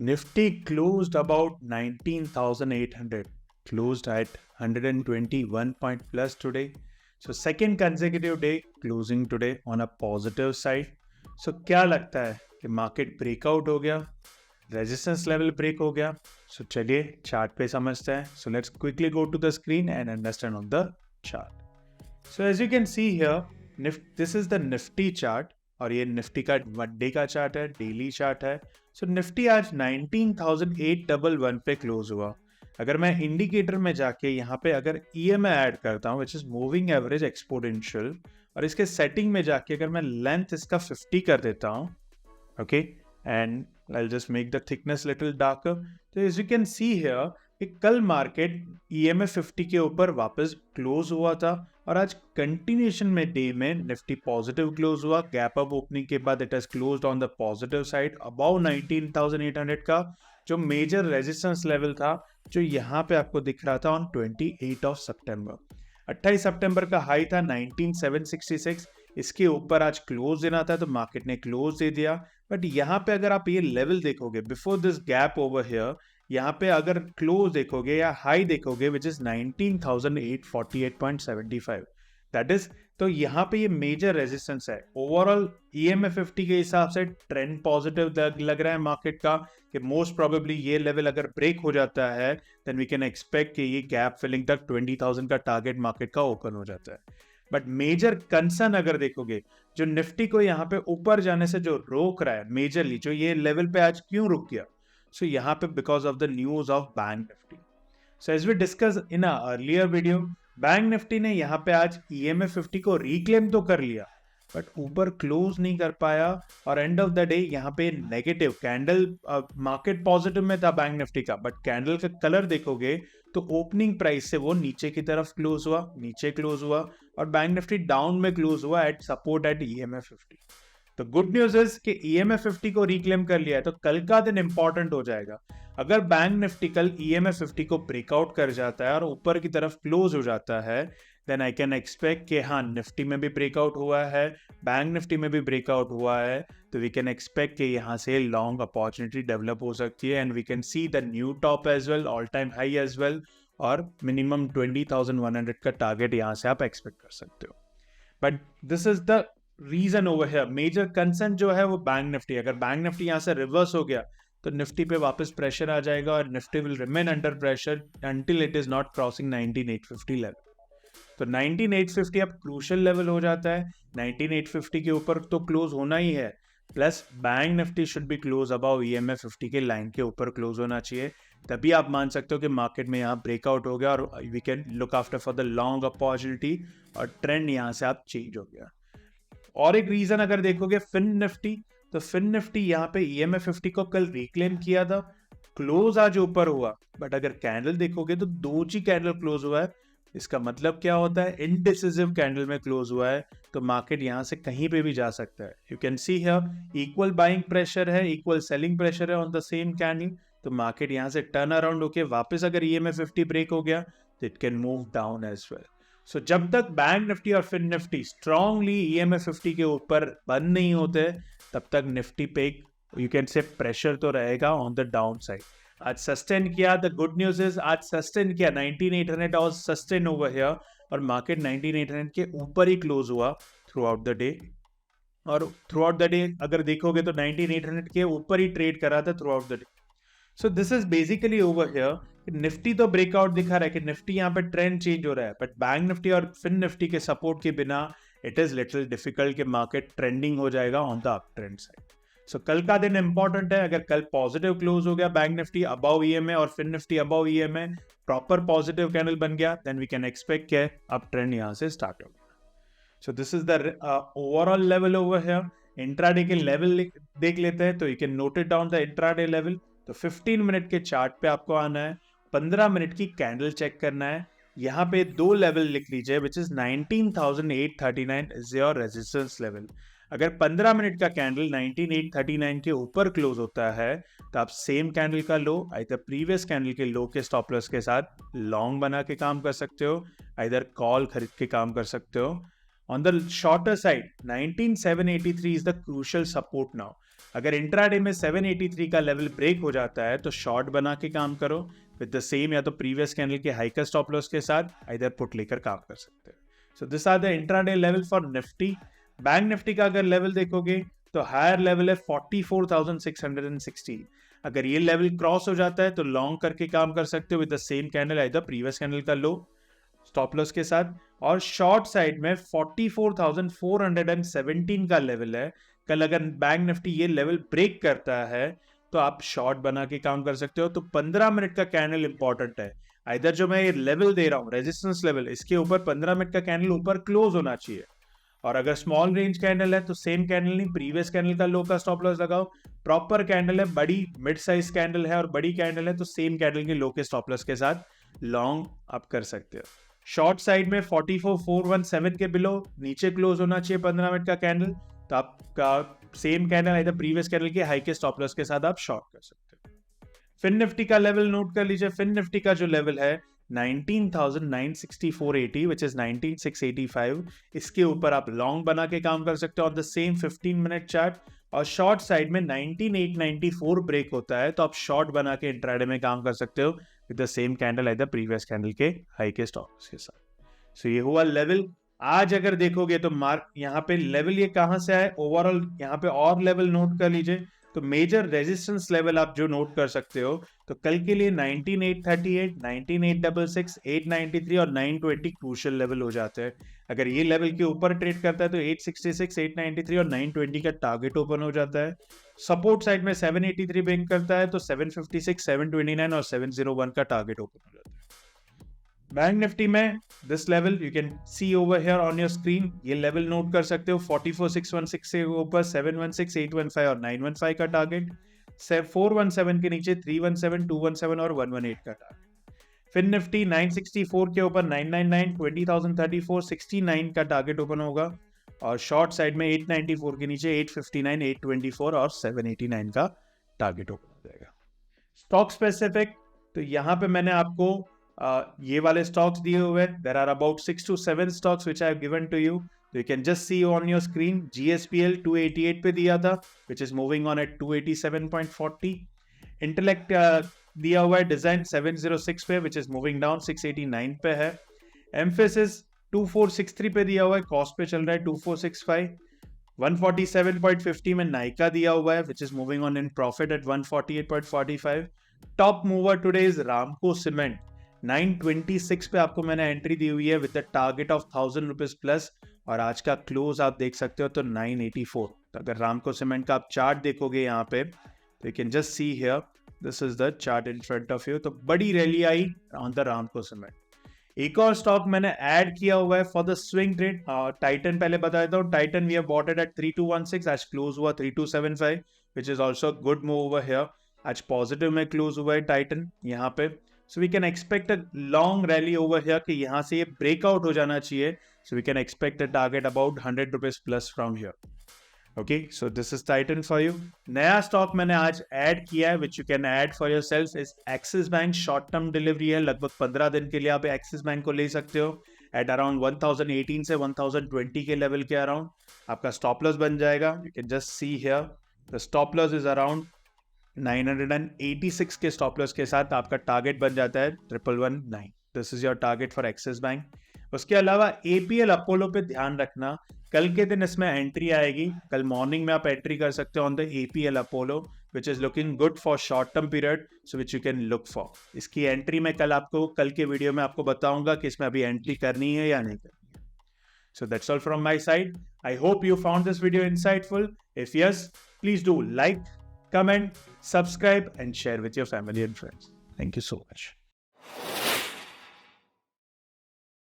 Nifty closed about 19,800, closed at 121 point plus today. So second consecutive day closing today on a positive side. So क्या लगता है कि market breakout हो गया, resistance level break हो गया? सो चलिए चार्ट पे समझते हैं. So let's quickly go to the screen and understand on the chart. So as you can see here, this is the Nifty chart और ये निफ्टी का 1 डे का चार्ट है, डेली चार्ट है. सो निफ्टी आज 19,811 पे क्लोज हुआ. अगर मैं इंडिकेटर में जाके यहाँ पे अगर EMA ऐड करता हूँ which is moving average exponential, और इसके सेटिंग में जाके अगर मैं लेंथ इसका 50 कर देता हूँ, okay, and I'll just make the thickness little darker. So as you can see here कि कल मार्केट EMA 50 के ऊपर वापस क्लोज हुआ था और आज कंटिन्यूएशन में डे में निफ्टी पॉजिटिव क्लोज हुआ. गैप अप ओपनिंग के बाद it has closed on the positive side above 19,800 का जो मेजर रेजिस्टेंस लेवल था, जो यहाँ पे आपको दिख रहा था ऑन 28 ऑफ सितंबर. 28 सितंबर का हाई था 19,766. इसके ऊपर आज क्लोज देना था तो मार्केट ने क्लोज दे दिया. बट यहाँ पे अगर आप ये लेवल देखोगे before this gap over here, यहाँ पे अगर क्लोज देखोगे या हाई देखोगे विच इज 19,848.75, दैट इज, तो यहाँ पे ये मेजर रेजिस्टेंस है. ओवरऑल EMA 50 के हिसाब से ट्रेंड पॉजिटिव लग रहा है मार्केट का कि मोस्ट प्रोबेबली ये लेवल अगर ब्रेक हो जाता है देन वी कैन एक्सपेक्ट कि ये गैप फिलिंग तक 20,000 का टारगेट मार्केट का ओपन हो जाता है. बट मेजर कंसर्न अगर देखोगे, जो निफ्टी को यहाँ पे ऊपर जाने से जो रोक रहा है मेजरली, जो ये लेवल पे आज क्यों रुक गया, सो यहाँ पे because of the news of bank Nifty. So as we discuss in a earlier video, bank Nifty ने यहाँ पे आज EMA 50 को रिक्लेम तो कर लिया बट ऊपर क्लोज नहीं कर पाया और एंड ऑफ द डे यहाँ पे नेगेटिव कैंडल, मार्केट पॉजिटिव में था बैंक निफ्टी का, बट कैंडल का कलर देखोगे तो ओपनिंग प्राइस से वो नीचे की तरफ क्लोज हुआ, नीचे क्लोज हुआ और बैंक निफ्टी डाउन में क्लोज हुआ एट सपोर्ट एट EMA 50. तो गुड न्यूज इज कि EMA 50 को रिक्लेम कर लिया है तो कल का दिन इंपॉर्टेंट हो जाएगा. अगर बैंक निफ्टी कल EMA 50 को ब्रेकआउट कर जाता है और ऊपर की तरफ क्लोज हो जाता है देन आई कैन एक्सपेक्ट कि हाँ निफ्टी में भी ब्रेकआउट हुआ है, बैंक निफ्टी में भी ब्रेकआउट हुआ है, तो वी कैन एक्सपेक्ट कि यहाँ से लॉन्ग अपॉर्चुनिटी डेवलप हो सकती है and we can see the new top as well, all time high as well, और मिनिमम 20,100 का टारगेट यहाँ से आप एक्सपेक्ट कर सकते हो. But this is the reason over here. Major concern जो है वो बैंक निफ्टी. अगर बैंक निफ्टी यहाँ से रिवर्स हो गया तो निफ्टी पे वापस प्रेशर आ जाएगा और Nifty will remain under pressure until it is not crossing 19,850 level. तो 19,850 अब क्रूशियल लेवल हो जाता है. 19,850 के ऊपर तो क्लोज होना ही है, plus bank Nifty should be close above EMA 50 के लाइन के ऊपर क्लोज होना चाहिए. तभी आप मान सकते हो कि मार्केट में यहाँ ब्रेकआउट हो गया और we can look after for the long opportunity और ट्रेंड यहाँ से आप चेंज हो गया. और एक रीजन अगर देखोगे फिन निफ्टी, तो फिन निफ्टी यहाँ पे EMA 50 को कल रिक्लेम किया था, क्लोज आज ऊपर हुआ, बट अगर कैंडल देखोगे तो दोची कैंडल क्लोज हुआ है. इसका मतलब क्या होता है, इनडिसिसिव कैंडल में क्लोज हुआ है तो मार्केट यहाँ से कहीं पे भी जा सकता है. You can see here equal buying pressure है, इक्वल सेलिंग प्रेशर है ऑन द सेम कैंडल, तो मार्केट यहाँ से टर्न अराउंड होके वापस अगर EMA 50 ब्रेक हो गया तो it can move down as well. So जब तक बैंक निफ्टी और फिन निफ्टी स्ट्रांगली EMA 50 के ऊपर बंद नहीं होते तब तक निफ्टी पे यू कैन से प्रेशर तो रहेगा ऑन द डाउन साइड. आज सस्टेन किया, द गुड न्यूज इज आज सस्टेन किया 19,800 और सस्टेन ओवर हियर और मार्केट 19,800 के ऊपर ही क्लोज हुआ थ्रू आउट द डे. और थ्रू आउट द डे अगर देखोगे तो 19,800 के ऊपर ही ट्रेड करा था through out the day. So this is basically over here. Nifty तो ब्रेकआउट दिखा रहा है कि निफ्टी यहाँ पे ट्रेंड चेंज हो रहा है, बट बैंक निफ्टी और फिन निफ्टी के सपोर्ट के बिना इट इज लिटिल डिफिकल्ट कि मार्केट ट्रेंडिंग हो जाएगा on the up trend side. So कल का दिन इंपॉर्टेंट है. अगर कल पॉजिटिव क्लोज हो गया बैंक निफ्टी अबाउ EMA और fin Nifty above EMA, proper positive candle बन गया, देन वी कैन एक्सपेक्ट कि अप ट्रेंड यहाँ से स्टार्ट हो गया. So this is the overall level over here. Intraday के लेवल देख लेते हैं तो you can note it down the intraday level. तो 15 मिनट के चार्ट पे आपको आना है, 15 मिनट की कैंडल चेक करना है. यहाँ पे दो लेवल लिख लीजिए which is 19,839 is your resistance level. अगर 15 मिनट का कैंडल 19,839 के ऊपर क्लोज होता है तो आप सेम कैंडल का लो आइदर प्रीवियस कैंडल के लो के स्टॉप लॉस के साथ लॉन्ग बना के काम कर सकते हो, आइदर कॉल खरीद के काम कर सकते हो on the shorter side 19783 is the crucial support now. अगर इंट्राडे में 783 का लेवल ब्रेक हो जाता है तो शॉर्ट बना के काम करो विद द सेम, या तो प्रीवियस कैंडल के हाइकर स्टॉप लॉस के साथ आइदर पुट लेकर काम कर सकते हैं। So this are the intraday level for Nifty. Bank Nifty का अगर लेवल देखोगे तो हायर लेवल है 44,660। अगर ये लेवल क्रॉस हो जाता है तो लॉन्ग करके काम कर सकते हो with the same candle, either previous candle का लो स्टॉप लॉस के साथ। और शॉर्ट साइड में 44,417 का लेवल है। कल अगर बैंक निफ्टी ये लेवल ब्रेक करता है तो आप शॉर्ट बना के काम कर सकते हो। तो 15 मिनट का कैंडल इंपॉर्टेंट है। इधर जो मैं ये लेवल दे रहा हूँ रेजिस्टेंस लेवल, इसके ऊपर 15 मिनट का कैंडल ऊपर क्लोज होना चाहिए। और अगर स्मॉल रेंज कैंडल है तो सेम कैंडल नहीं, प्रीवियस कैंडल का लो का स्टॉप लॉस लगाओ। प्रॉपर कैंडल है, बड़ी मिड साइज कैंडल है और बड़ी कैंडल है तो सेम कैंडल के लो के स्टॉप लॉस के साथ लॉन्ग आप कर सकते हो। शॉर्ट साइड में 44,417 के बिलो नीचे क्लोज होना चाहिए 15 मिनट का कैंडल, तो आपका सेम कैंडल इधर प्रीवियस कैंडल के हाई के स्टॉप लॉस के साथ आप शॉर्ट कर सकते हो। फिन निफ्टी का लेवल नोट कर लीजिए। फिन निफ्टी का जो लेवल है 19,964.80 विच इज 19,685, इसके ऊपर आप लॉन्ग बना के काम कर सकते हो on the same 15 minute chart. और शॉर्ट साइड में 19,894 ब्रेक होता है तो आप शॉर्ट बना के इंट्राडे में काम कर सकते हो विद द सेम कैंडल इधर प्रीवियस कैंडल के हाई के स्टॉप लॉस के साथ। सो ये हुआ लेवल। आज अगर देखोगे तो मार्क यहाँ पे लेवल ये कहां से आए, ओवरऑल यहाँ पे और लेवल नोट कर लीजिए। तो मेजर रेजिस्टेंस लेवल आप जो नोट कर सकते हो तो कल के लिए 19,838, 19,866, 893 और 920 क्रूशियल लेवल हो जाते हैं। अगर ये लेवल के ऊपर ट्रेड करता है तो 866, 893 और 920 का टारगेट ओपन हो जाता है। सपोर्ट साइड में 783 ब्रेक करता है तो 756, 729 और 701 का टारगेट ओपन हो जाता है। बैंक निफ्टी में this level you can C over here on your screen, ये लेवल नोट कर सकते हो 44,616 से ऊपर 716, 815 और 915 का टारगेट, 417 के नीचे 317, 217 और 118 का टारगेट। फिन निफ्टी 964 के ऊपर 999, 20,034, 69 का टारगेट ओपन होगा। और शॉर्ट साइड में 894 के नीचे 859, 824 और 789 का टारगेट ओपन हो जाएगा। स्टॉक स्पेसिफिक, तो यहाँ पे मैंने आपको ये वाले स्टॉक्स दिए हुए हैं। There are about 6 to 7 stocks which I have given to you. You can just see on your screen. GSPL 288 पे दिया था which is moving on at 287.40. Intellect दिया हुआ है डिजाइन 706 पे which is moving down 689 पे है। Mphasis 2463 पे दिया हुआ है, कॉस्ट पे चल रहा है 2465। 147.50 में नाइका दिया हुआ है which is moving on in profit at 148.45. Top mover today is Ramco cement 926 पे आपको मैंने एंट्री दी हुई है with the target of 1,000 rupees plus, और आज का क्लोज आप देख सकते हो तो 984। तो अगर रामको सीमेंट का आप चार्ट देखोगे यहाँ पे तो you can just see here, this is the chart in front of you. तो बड़ी रैली आई ऑन द रामको सीमेंट। एक और स्टॉक मैंने ऐड किया हुआ है for the swing trade, Titan पहले बता देता हूँ। Titan we have bought it at 3216, आज क्लोज हुआ 3275 which is also good move over here. आज पॉजिटिव में क्लोज हुआ है टाइटन यहाँ पे। सो we can expect a long rally over here कि यहाँ से ये ब्रेकआउट हो जाना चाहिए। So we can expect a target about 100 rupees plus from here. Okay, so this is Titan for you. नया स्टॉक मैंने आज ऐड किया है which you can add for yourself is Axis bank. Short term delivery है, लगभग 15 दिन के लिए आप एक्सिस बैंक को ले सकते हो एट अराउंड 1018 से 1020 के लेवल के अराउंड। आपका स्टॉप लॉस बन जाएगा, you can just see here the stop loss is around 986 के स्टॉप लॉस के साथ आपका टारगेट बन जाता है 1119। This is your target for axis bank. उसके अलावा एपीएल अपोलो पे ध्यान रखना, कल के दिन इसमें एंट्री आएगी। कल मॉर्निंग में आप एंट्री कर सकते हो on the APL Apollo which is looking good for short term period, so which you can look for. इसकी एंट्री में कल के वीडियो में आपको बताऊंगा कि इसमें अभी एंट्री करनी है या नहीं करनी है। So that's all from my side. I hope you found this video insightful. If yes, please do like, comment, subscribe and share with your family and friends. Thank you so much.